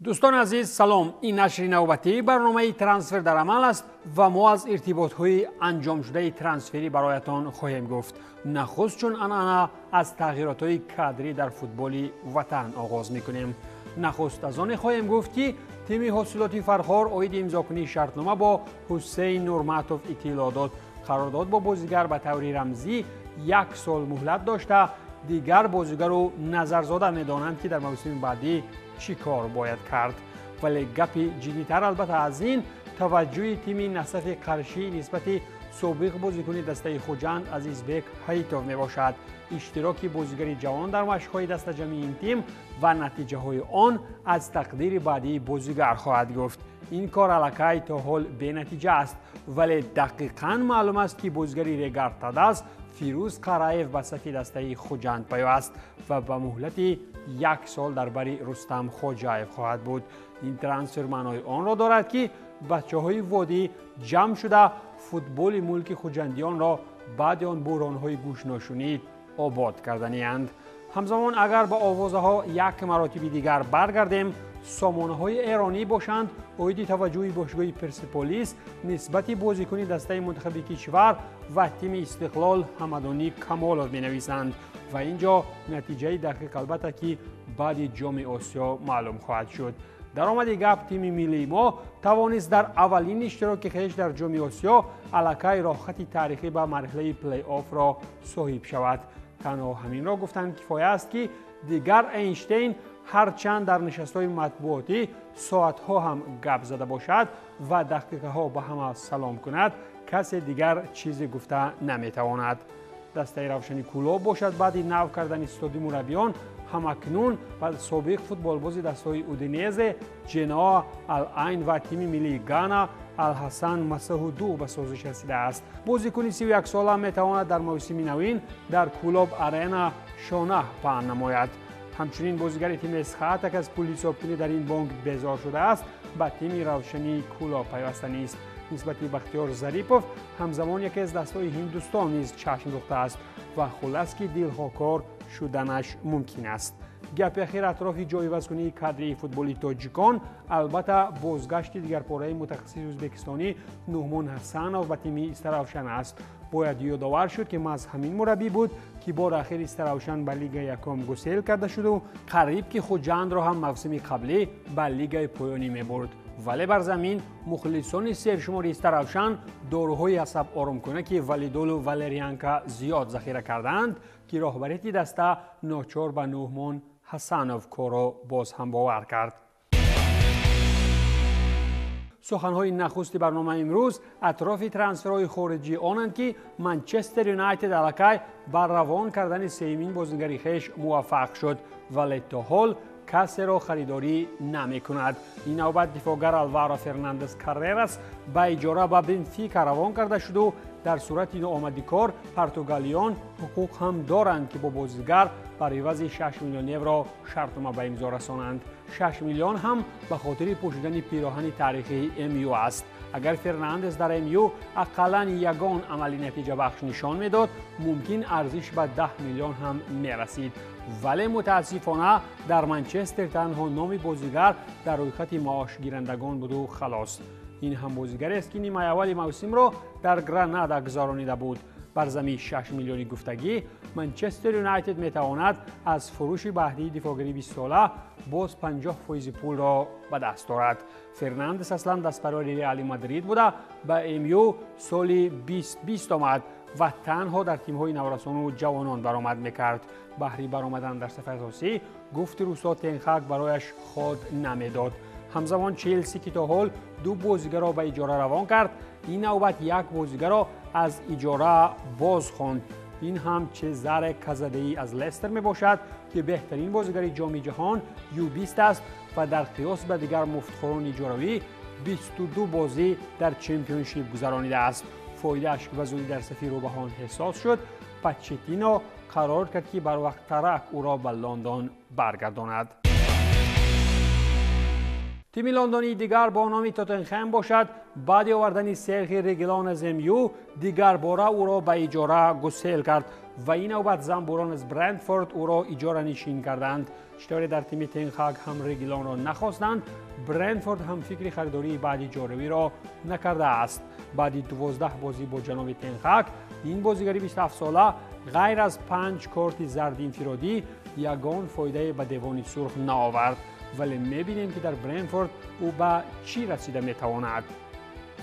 دوستان عزیز سلام، این نشر نوبتی برنامه ترانسفر در عمل است و ما از ارتباط‌های انجام شده ترانسفری برایتان خواهیم گفت. نخست چون انانه از تغییرات‌های کادری در فوتبال وطن آغاز می‌کنیم. نخست از آن خواهیم گفت که تیم حاصلاتی فرخار اوید امضاکنی شرطنامه با حسین نورماتوف اطلاع داد. قرارداد با بازیگر به طور رمزی 1 سال مهلت داشته. دیگر بازیگر رو نظرزاده می‌دانند که در موسم بعدی چی کار باید کرد. ولی گپی جدی‌تر البته از این توجه تیم نصف قرشی نسبت سابق بازیکن دسته خوجند عزیزبک حیطов میباشد. اشتراک بازیگر جوان در مشق‌های دسته جمعی این تیم و نتیجه های آن از تقدیر بعدی بازیگر خواهد گفت. این کار الکی تا حال به نتیجه است، ولی دقیقاً معلوم است که بازیگری ریگارتاداس فیروز قرایف به صف دسته خوجند پیوست و به مهلت 1 سال در بری رستم خوجایف خواهد بود. این ترانسفر معنای آن را دارد که بچه‌های وادی جمع شده فوتبال ملک خوجندیان را بعد آن بحران‌های گوش ناشنید آباد کردنی‌اند. همزمان اگر به آوازها یک مراتب دیگر برگردیم، سامانه‌های ایرانی باشند اوید توجه باشگاه پرسپولیس نسبت بازیکن دسته منتخب کشور و تیم استقلال همدانی کمالov می‌نویسند و اینجا نتیجه دقیق البته که بعد جام آسیا معلوم خواهد شد. درآمد گپ تیم ملی ما توانست در اولین اشتراک خویش در جام آسیا الکی راه خط تاریخی به مرحله پلی آف را صاحب شود. تنها همین را گفتن کفایه است که دیگر اینشتین هرچند در نشست‌های مطبوعاتی ساعت‌ها هم گپ زده باشد و دقیقه‌ها به همه سلام کند، کسی دیگر چیزی گفته نمی‌تواند. دسته روشنی کلوب باشد بعد نو کردن استادی مربیان همکنون و سابق فوتبالباز دسته‌های اودینزه، جنوا، العین و تیم ملی گانا الحسن مسعودو به سازش رسیده است. بازیکن 31 ساله میتواند در موسم نوین در کلوب آرینا شانه پهن نماید. همچنین بازیگر تیم اسخاتک از پلیس اپتونی در این بانک بیزار شده است به تیم روشنی کلوب پیوسته نیست. نسبت بختیار ظریفov همزمان یکی از دسته‌های هندوستان نیز چشم دوخته است و خلاص که دلها کار شدنش ممکن است. گپ اخیر اطراف جایگزینی کادری فوتبالی تاجیکان البته بازگشت دیگر پاره متخصص ازبکستانی نومان حسنov به تیم استراوشن است. باید یادآور شد که محض همین مربی بود که بار اخیر استراوشن به لیگ یکم گسیل کرده شد و قریب که خوجند را هم موسم قبلی به لیگ پایانی می‌برد. ولی بر زمین مخلصان سرشمار استراوشن داروهای عصب آرام کنک ولیدول و والریانکا زیاد ذخیره کردند که راهبریت دسته ناچار به نومان حسنov کارو باز هم باور کرد. سخنهای نخست برنامه امروز اطراف ترانسفرهای خارجی آنند که منچستر یونایتد الکی بر روان کردن سیمین بازیگر خویش موفق شد ولی تا حال کسی را خریداری نمی کند. این نوبت دفاعگر آلوارو فرناندز کاررراس به اجاره به بنفیکا روان کرده شد و در صورت ناآمدی کار پرتغالیان حقوق هم دارند که با بازیگر بر عوض 6 میلیون یورو شرطنامه به امضا رسانند. 6 میلیون هم به خاطر پوشیدن پیراهن تاریخی امیو است. اگر فرناندز در امیو اقلاً یگان عملی نتیجه بخش نشان میداد ممکن ارزش به 10 میلیون هم میرسید، ولی متاسفانه در منچستر تنها نام بازیگر در روی خط معاش گیرندگان بود و خلاص. این هم بازیگری است که نیمه اول موسم را در گرانادا گذرانیده بود. بر زمین 6 میلیونی گفتگی منچستر یونایتد میتواند از فروش بهره دفاعگری 20 ساله باز 50% پول را به دست دارد. فرناندز اصلا دستپرور ریال مادرید بوده به امیو سال 2020 آمد و تنها در تیم‌های نورسان و جوانان برآمد میکرد. بهره برآمدن در صف اساسی گفت روسا تنخاک برایش خود نمیداد. همزمان چلسی که تا حال 2 بازیگر را به اجاره روان کرد این نوبت 1 بازیگر را از اجاره باز خواند. این هم چه زر کزده‌ای از لستر می باشد که بهترین بازیگر جام جهان U20 است و در قیاس به دیگر مفتخوران اجاره‌ای 22 بازی در چمپیونشیپ گذرانیده است. فایده‌اش به زودی در صف روبهان حساس شد. پوچتینو قرار کرد که بر وقت ترک او را به لندن برگرداند. تیم لندنی دیگر با نام توتنهام باشد بعد آوردن سرخی رگیلان از MU دیگر باره او را به اجاره گسیل کرد و این نوبت زنبوران از برندفورد او را اجاره نشین کردند. چطوری در تیم تنهاگ هم رگیلان را نخواستند، برندفورد هم فکر خریداری بعد اجاره‌ای را نکرده است. بعد 12 بازی با جناب تنهاگ این بازیگر 27 ساله غیر از 5 کارت زرد انفرادی یگان فایده به دیوان سرخ نآورد، ولی می‌بینیم که در برندفورد او به چی رسیده می‌تواند.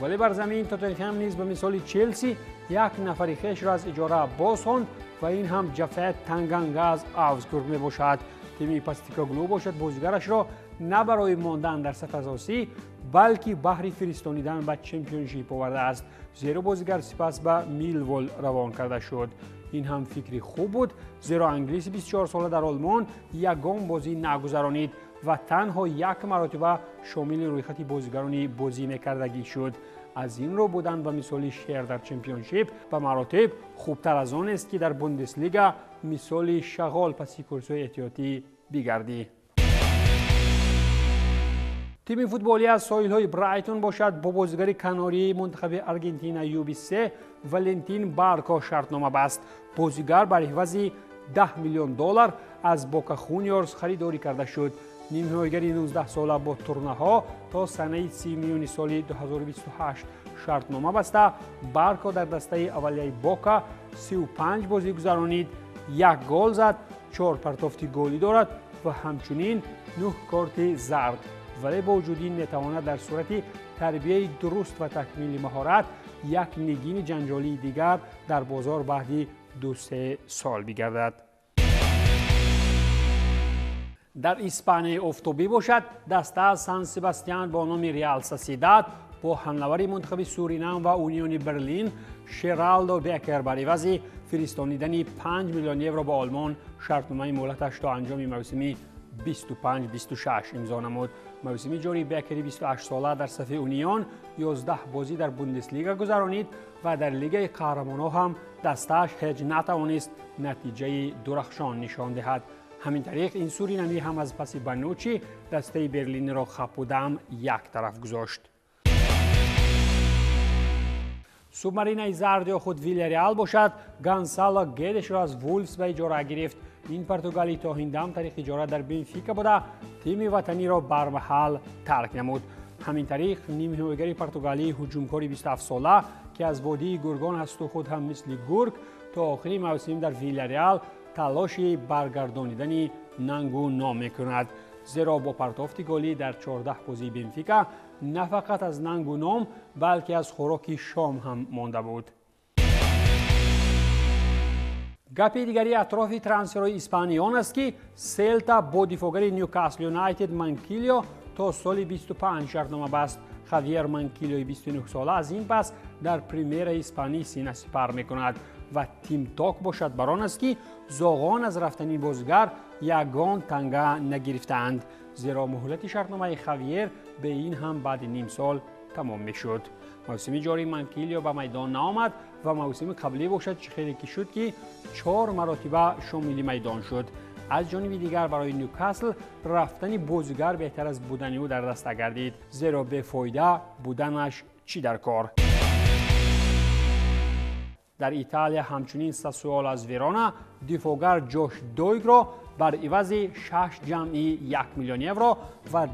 ولی بر زمین توتنهام نیز به مثال چلسی یک نفر خویش را از اجاره باز خواند و این هم جفت تنگانگاز آوزگورگ میباشد. تیم پاستیکوگلو باشد بازیگرش را نه برای ماندن در صف اساسی بلکه بهر فرستانیدن به چمپیونشیپ آورده است، زیرا بازیگر سپس به میلوول روان کرده شد. این هم فکری خوب بود، زیرا انگلیس 24 ساله در آلمان یگان بازی نگذرانید و تنها یک مرتبه شامل رویخط بازیگران بازی میکردگی شد. از این رو بودن به مثال شیر در چمپیونشیپ به مراتب خوبتر از آن است که در بوندسلیگا مثال شغال پس کورس‌های احتیاطی بگردی. تیم فوتبالی از ساحل‌های برایتون باشد با بازیگر کناری منتخب آرژانتین U23 ولنتین بارکا شرطنامه بست. بازیگر بر عوض $10 میلیون از بوکا جونیورز خریداری کرده شد. نیمه‌نهاییگر 19 ساله با تورنه‌ها تا سنه 30 میلیون سال 2028 شرطنامه بسته. بارکا در دسته اولیه بوکا 35 بازی گذرانید، 1 گل زد، 4 پرتافت گلی دارد و همچنین 9 کارت زرد. ولی با وجود این میتواند در صورت تربیت درست و تکمیل مهارت یک نگین جنجالی دیگر در بازار بعد 2-3 سال بگردد. در اسپانیا افتابی باشد دسته سان سباستیان با نام ریال سوسییداد با حمله‌ور منتخب سورینام و اونیون برلین شرالدو بیکر بر عوض فرستانیدن 5 میلیون یورو به آلمان شرطنامه مهلتش تا انجام موسم 25-26 امضا نمود. موسم جاری بیکری 28 ساله در صف اونیون 11 بازی در بوندسلیگا گذرانید و در لیگ قهرمانان هم دستش هیچ نتوانست نتیجه درخشان نشان دهد. همین طریق این سورینامی هم از پس بنوچی دسته برلین را خپ و دم یک طرف گذاشت. سوبمارین زرد خود ویلیاریال باشد گانسالو گیدش را از وولفز به اجاره گرفت. این پرتغالی تا هندام طریق اجاره در بنفیکا بوده تیم وطنی را برمحل ترک نمود. همین طریق نیمه‌نهاییگر پرتغالی هجومکار 27 ساله که از وادی گورگان است و خود هم مثل گورگ تا آخری موسم در ویلیاریال تلاش برگردانیدن نانگو نام میکند، زیرا با پرتافت گلی در 14 بازی بنفیکا نه فقط از نانگو نام بلکه از خوراک شام هم مانده بود. گپ دیگری اطراف ترانسفرهای اسپانیان است که سلتا با دفاعگر نیوکاسل یونایتد مانکیلیو تا سال 25 شرطنامه بست. خاویر مانکیلیو 29 ساله از این پس در پریمیر اسپانی سینه سپر میکند و تیم تاک باشد بر آن است که زاغان از رفتن بازیگر یگان تنگه نگرفتند، زیرا مهلت شرطنامه خاویر به این هم بعد نیم سال تمام میشد. موسم جاری مانکیلیو به میدان نآمد و موسم قبلی باشد خیلی که شد که 4 مرتبه شامل میدان شد. از جانب دیگر برای نیوکاسل رفتن بازیگر بهتر از بودن او در دست گردید، زیرا به فایده بودنش چی در کار. در ایتالیا همچنین ساسولو از ویرونا دفاعگر جوش دویگ را بر عوض 6 جمعی 1 میلیون یورو و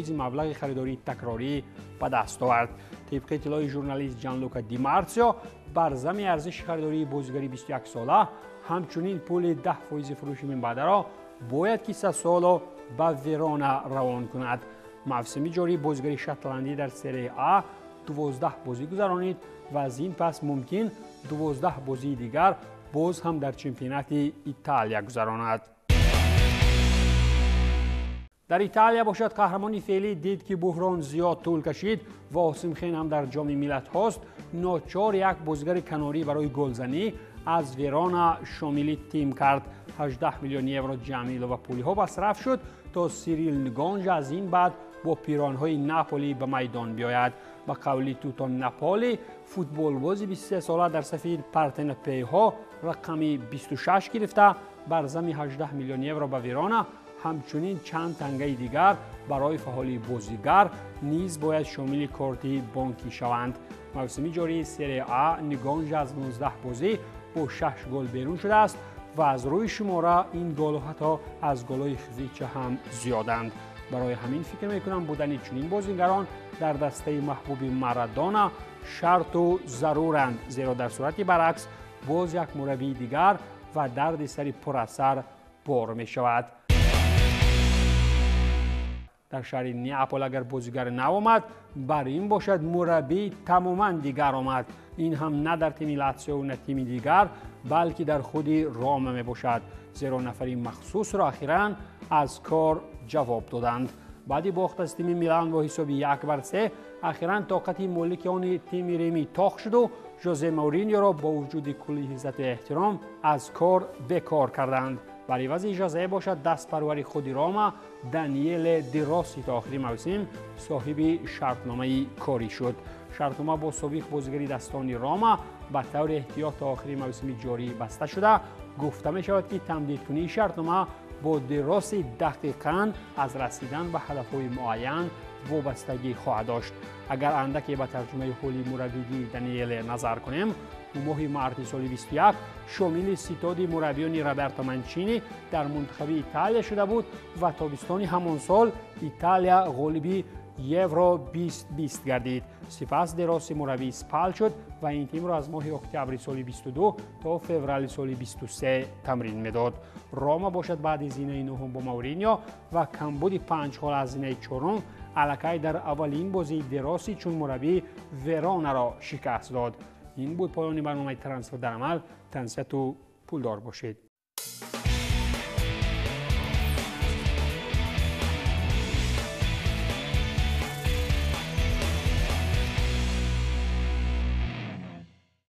10% مبلغ خریداری تکراری به دست آورد. طبق اطلاع ژورنالیست جانلوکا دی مارسیو بر ضمن ارزش خریداری بازیگری 21 ساله همچنین پول 10% فروش من بعد را باید که ساسولو به ویرونا روان کند. موسم جاری بازیگری شتلندی در سری آ 12 بازی گذرانید و از این پس ممکن 12 بازی دیگر باز هم در چمپیونات ایتالیا گذراند. در ایتالیا باشد قهرمانی فعلی دید که بحران زیاد طول کشید و آسم خین هم در جام ملت هاست ناچار یک بازیگر کناری برای گلزنی از ویرونا شامل تیم کرد. 18 میلیون یورو جمعی و پولی ها مصرف شد تا سیریل نگانج از این بعد با پیرانهای ناپولی به میدان بیاید. با قول توتو ناپولی فوتبال بازی 23 ساله در سفیر پارتنپی ها رقمی 26 گرفته بر ضمن 18 میلیون یورو به ویرونا همچنین چند تنگه دیگر برای فعالی بازیگر نیز باید شامل کارت بانکی شوند. موسم جاری سری آ نگانج از 19 بازی با 6 گل بیرون شده است و از روی شماره این گل حتی از گل‌های خزیچه هم زیادند. برای همین فکر میکنم بودن چنین بازیگران در دسته محبوب مارادونا شرط و ضرورند، زیرا در صورت برعکس باز یک مربی دیگر و درد سری پر اثر بار می شود. در شهر نیاپول اگر بازیگر نو آمد، بر این باشد مربی تماما دیگر آمد. این هم نه در تیم لاتزیو و نه تیم دیگر، بلکه در خود روما می باشد، زیرا نفری مخصوص را اخیراً از کار جواب دادند. بعدی باخت از تیم میلان با حساب 1-3 اخیراً طاقت مالک آن تیم ریمی تاخ شد و ژوزه مورینیو را با وجود کلی عزت و احترام از کار بکار کردند. بر عوض ژوزه باشد دست پرور خود روما دانیل دیروسی تا آخری موسم صاحب شرطنامه کاری شد. شرطنامه با سابق بازیگری دستان روما به طور احتیاط تا آخری موسم جاری بسته شده. گفته می شود که تمدیدکنی شرطنامه با دیروسی دقیقاً از رسیدن به هدف‌های معین وابستگی خواهد داشت. اگر اندکی به ترجمه حالی مربی دانیل نظر کنیم، ماه مارس سال 21 شامل ستاد مربیان رابرتو مانچینی در منتخب ایتالیا شده بود و تابستان همان سال ایتالیا غالب یورو 2020 گردید. سپس دیروسی مربی اسپال شد و این تیم را از ماه اکتبر سال 22 تا فوریه سال 23 تمرین میداد. روما باشد بعد از هزینه نهم با مورینیو و کمبود 5 گل از هزینه چهارم الکی در اولین بازی دیروسی چون مربی ورونا را شکست داد. این بود پایان برنامه ترانسفر در عمل. تنسیت و پولدار باشید.